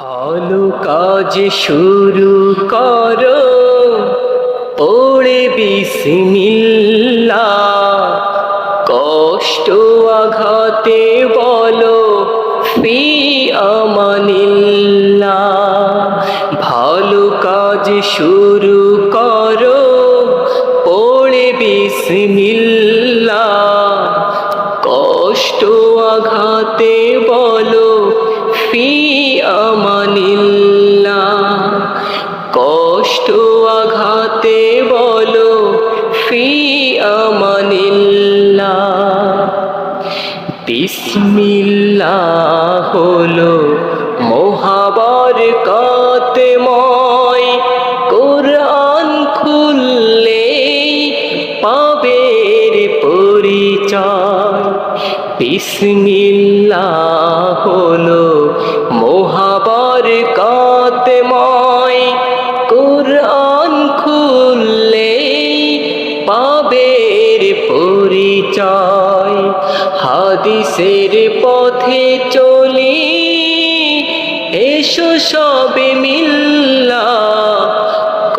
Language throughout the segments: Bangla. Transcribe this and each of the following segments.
ভালো কাজ শুরু করো, পড়ে বিসমিল্লাহ। কষ্ট আঘাতে বলো ফি আমানিল্লাহ। ভালো কাজ শুরু করো, পড়ে বিসমিল্লাহ। কষ্ট আঘাতে বলো ফি আমানিল্লাহ। কষ্ট আঘাতে বলো ফি আমানিল্লাহ। বিসমিল্লাহ হলো মহাবরকতময়, কোরআন খুললেই পাবে এর পরিচয়। বিসমিল্লাহ হলো মহাবরকতময়, কোরআন খুললেই পাবে এর পরিচয়। হাদিসের পথে চলি, এসো সবে মিল্লাহ।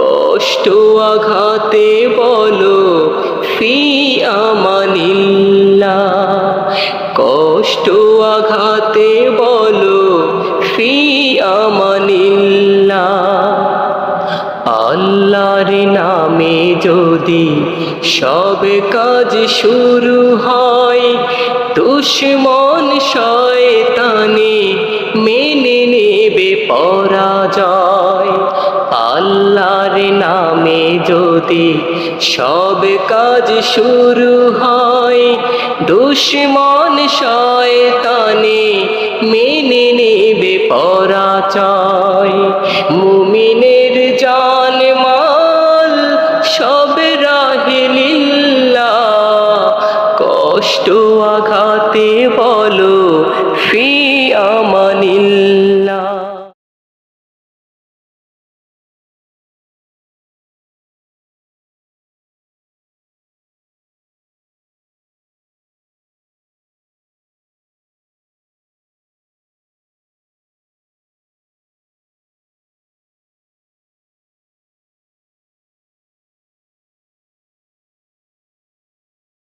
কষ্ট আঘাতে বলো ফি আমানিল্লাহ। কষ্ট আঘাতে বলো ফি আমানিল্লাহ। আল্লাহর নামে যদি সব কাজ শুরু হয়, দুশমন শয়তানে মেনে নেবে পরাজয়। আল্লাহর নামে যদি সব কাজ শুরু হয়, দুশমন শয়তানে মেনে নেবে পরাজয়। মুমিনের জান মাল সব রাহে লিল্লাহ। কষ্ট আঘাতে বলো ফি আমানিল্লাহ।